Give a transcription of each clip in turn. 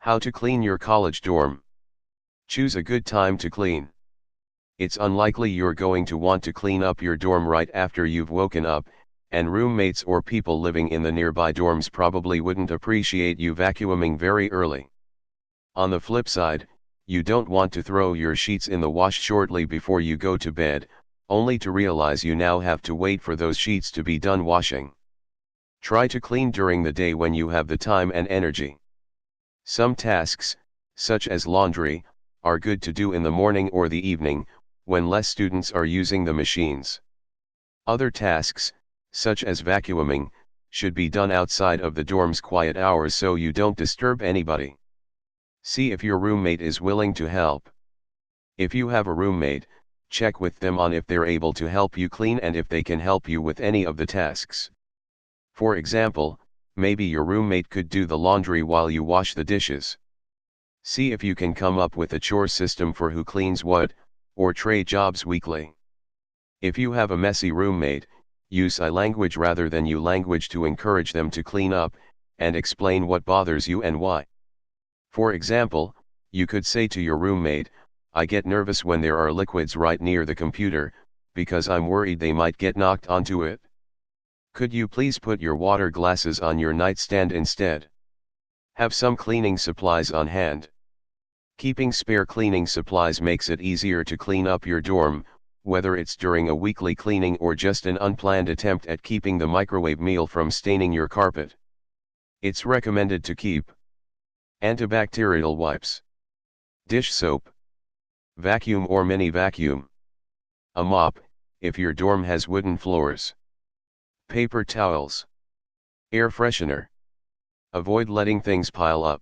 How to clean your college dorm. Choose a good time to clean. It's unlikely you're going to want to clean up your dorm right after you've woken up, and roommates or people living in the nearby dorms probably wouldn't appreciate you vacuuming very early. On the flip side, you don't want to throw your sheets in the wash shortly before you go to bed, only to realize you now have to wait for those sheets to be done washing. Try to clean during the day when you have the time and energy. Some tasks, such as laundry, are good to do in the morning or the evening, when less students are using the machines. Other tasks, such as vacuuming, should be done outside of the dorm's quiet hours so you don't disturb anybody. See if your roommate is willing to help. If you have a roommate, check with them on if they're able to help you clean and if they can help you with any of the tasks. For example, maybe your roommate could do the laundry while you wash the dishes. See if you can come up with a chore system for who cleans what, or trade jobs weekly. If you have a messy roommate, use I language rather than you language to encourage them to clean up, and explain what bothers you and why. For example, you could say to your roommate, I get nervous when there are liquids right near the computer, because I'm worried they might get knocked onto it. Could you please put your water glasses on your nightstand instead? Have some cleaning supplies on hand. Keeping spare cleaning supplies makes it easier to clean up your dorm, whether it's during a weekly cleaning or just an unplanned attempt at keeping the microwave meal from staining your carpet. It's recommended to keep antibacterial wipes, dish soap, vacuum or mini vacuum, a mop, if your dorm has wooden floors, paper towels, air freshener. Avoid letting things pile up.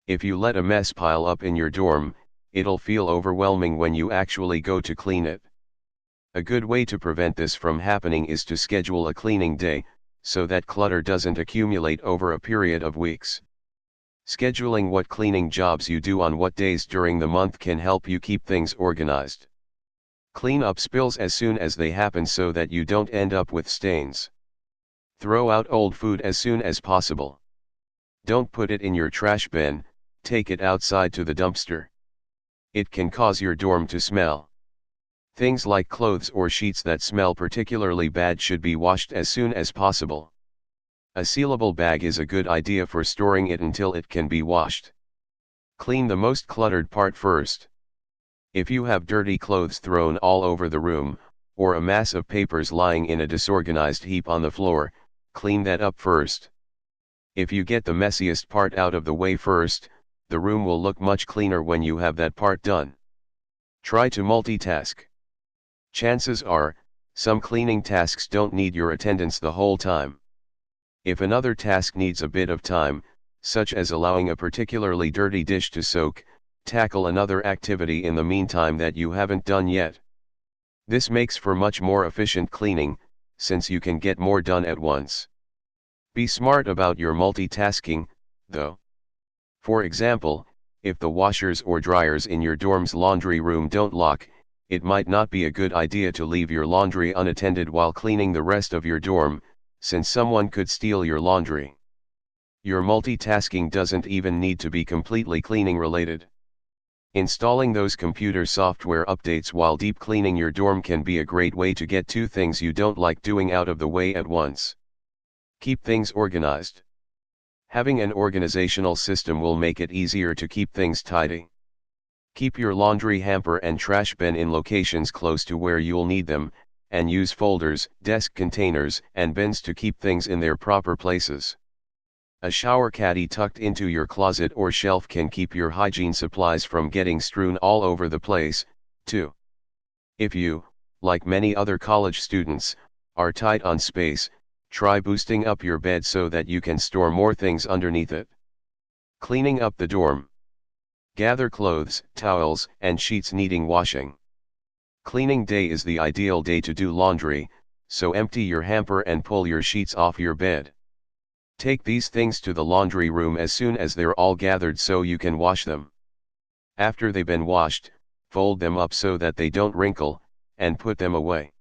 If you let a mess pile up in your dorm, it'll feel overwhelming when you actually go to clean it. A good way to prevent this from happening is to schedule a cleaning day, so that clutter doesn't accumulate over a period of weeks. Scheduling what cleaning jobs you do on what days during the month can help you keep things organized. Clean up spills as soon as they happen so that you don't end up with stains. Throw out old food as soon as possible. Don't put it in your trash bin, take it outside to the dumpster. It can cause your dorm to smell. Things like clothes or sheets that smell particularly bad should be washed as soon as possible. A sealable bag is a good idea for storing it until it can be washed. Clean the most cluttered part first. If you have dirty clothes thrown all over the room, or a mass of papers lying in a disorganized heap on the floor, clean that up first. If you get the messiest part out of the way first, the room will look much cleaner when you have that part done. Try to multitask. Chances are, some cleaning tasks don't need your attendance the whole time. If another task needs a bit of time, such as allowing a particularly dirty dish to soak, tackle another activity in the meantime that you haven't done yet. This makes for much more efficient cleaning, since you can get more done at once. Be smart about your multitasking, though. For example, if the washers or dryers in your dorm's laundry room don't lock, it might not be a good idea to leave your laundry unattended while cleaning the rest of your dorm, since someone could steal your laundry. Your multitasking doesn't even need to be completely cleaning related. Installing those computer software updates while deep cleaning your dorm can be a great way to get two things you don't like doing out of the way at once. Keep things organized. Having an organizational system will make it easier to keep things tidy. Keep your laundry hamper and trash bin in locations close to where you'll need them, and use folders, desk containers, and bins to keep things in their proper places. A shower caddy tucked into your closet or shelf can keep your hygiene supplies from getting strewn all over the place, too. If you, like many other college students, are tight on space, try boosting up your bed so that you can store more things underneath it. Cleaning up the dorm. Gather clothes, towels, and sheets needing washing. Cleaning day is the ideal day to do laundry, so empty your hamper and pull your sheets off your bed. Take these things to the laundry room as soon as they're all gathered so you can wash them. After they've been washed, fold them up so that they don't wrinkle, and put them away.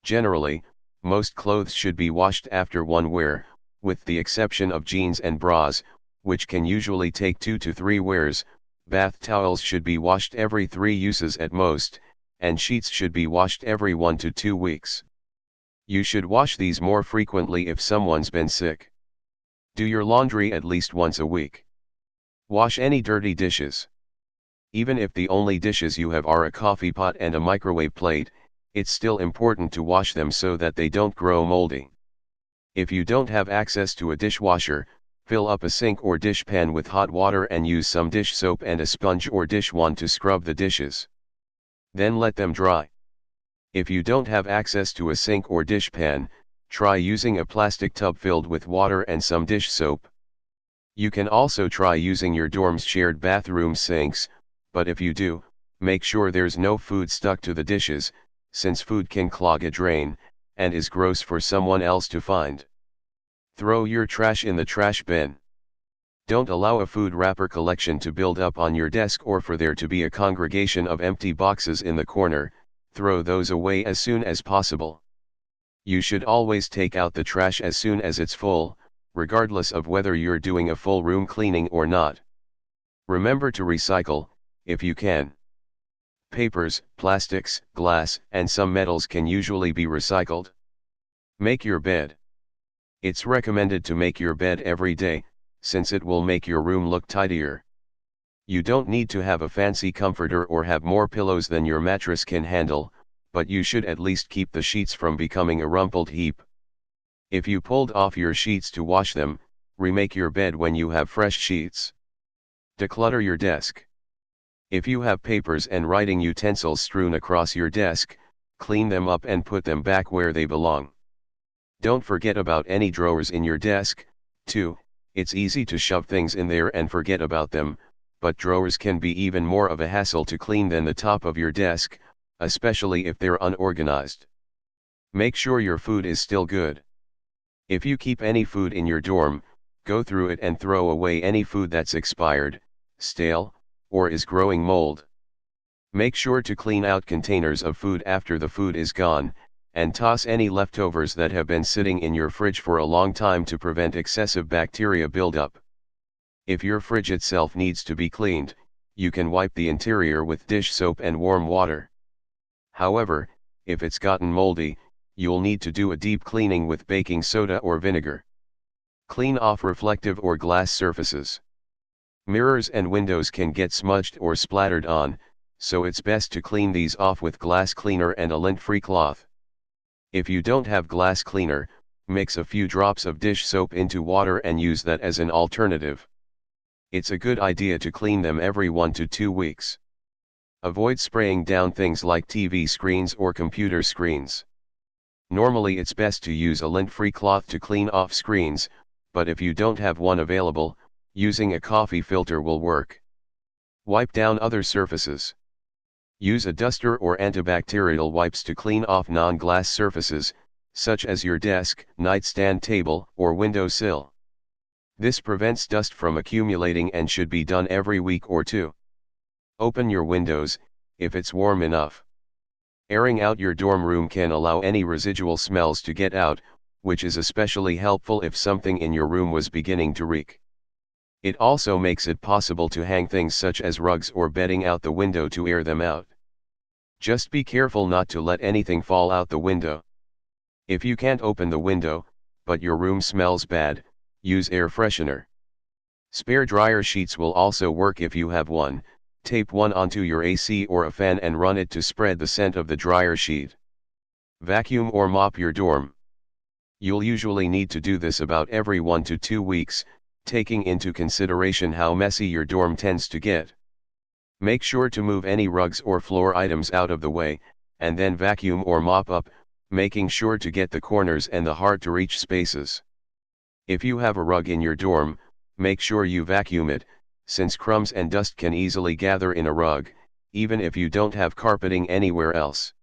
Generally, most clothes should be washed after one wear, with the exception of jeans and bras, which can usually take 2 to 3 wears. Bath towels should be washed every 3 uses at most, and sheets should be washed every 1 to 2 weeks. You should wash these more frequently if someone's been sick. Do your laundry at least once a week. Wash any dirty dishes. Even if the only dishes you have are a coffee pot and a microwave plate, it's still important to wash them so that they don't grow moldy. If you don't have access to a dishwasher, fill up a sink or dishpan with hot water and use some dish soap and a sponge or dish wand to scrub the dishes. Then let them dry. If you don't have access to a sink or dishpan, try using a plastic tub filled with water and some dish soap. You can also try using your dorm's shared bathroom sinks, but if you do, make sure there's no food stuck to the dishes, since food can clog a drain, and is gross for someone else to find. Throw your trash in the trash bin. Don't allow a food wrapper collection to build up on your desk or for there to be a congregation of empty boxes in the corner. Throw those away as soon as possible. You should always take out the trash as soon as it's full, regardless of whether you're doing a full room cleaning or not. Remember to recycle, if you can. Papers, plastics, glass, and some metals can usually be recycled. Make your bed. It's recommended to make your bed every day, since it will make your room look tidier. You don't need to have a fancy comforter or have more pillows than your mattress can handle, but you should at least keep the sheets from becoming a rumpled heap. If you pulled off your sheets to wash them, remake your bed when you have fresh sheets. Declutter your desk. If you have papers and writing utensils strewn across your desk, clean them up and put them back where they belong. Don't forget about any drawers in your desk, too. It's easy to shove things in there and forget about them, but drawers can be even more of a hassle to clean than the top of your desk, especially if they're unorganized. Make sure your food is still good. If you keep any food in your dorm, go through it and throw away any food that's expired, stale, or is growing mold. Make sure to clean out containers of food after the food is gone, and toss any leftovers that have been sitting in your fridge for a long time to prevent excessive bacteria buildup. If your fridge itself needs to be cleaned, you can wipe the interior with dish soap and warm water. However, if it's gotten moldy, you'll need to do a deep cleaning with baking soda or vinegar. Clean off reflective or glass surfaces. Mirrors and windows can get smudged or splattered on, so it's best to clean these off with glass cleaner and a lint-free cloth. If you don't have glass cleaner, mix a few drops of dish soap into water and use that as an alternative. It's a good idea to clean them every 1 to 2 weeks. Avoid spraying down things like TV screens or computer screens. Normally it's best to use a lint-free cloth to clean off screens, but if you don't have one available, using a coffee filter will work. Wipe down other surfaces. Use a duster or antibacterial wipes to clean off non-glass surfaces, such as your desk, nightstand table, or window sill. This prevents dust from accumulating and should be done every week or 2. Open your windows, if it's warm enough. Airing out your dorm room can allow any residual smells to get out, which is especially helpful if something in your room was beginning to reek. It also makes it possible to hang things such as rugs or bedding out the window to air them out. Just be careful not to let anything fall out the window. If you can't open the window, but your room smells bad, use air freshener. Spare dryer sheets will also work if you have one. Tape one onto your AC or a fan and run it to spread the scent of the dryer sheet. Vacuum or mop your dorm. You'll usually need to do this about every 1 to 2 weeks, taking into consideration how messy your dorm tends to get. Make sure to move any rugs or floor items out of the way, and then vacuum or mop up, making sure to get the corners and the hard-to-reach spaces. If you have a rug in your dorm, make sure you vacuum it, since crumbs and dust can easily gather in a rug, even if you don't have carpeting anywhere else.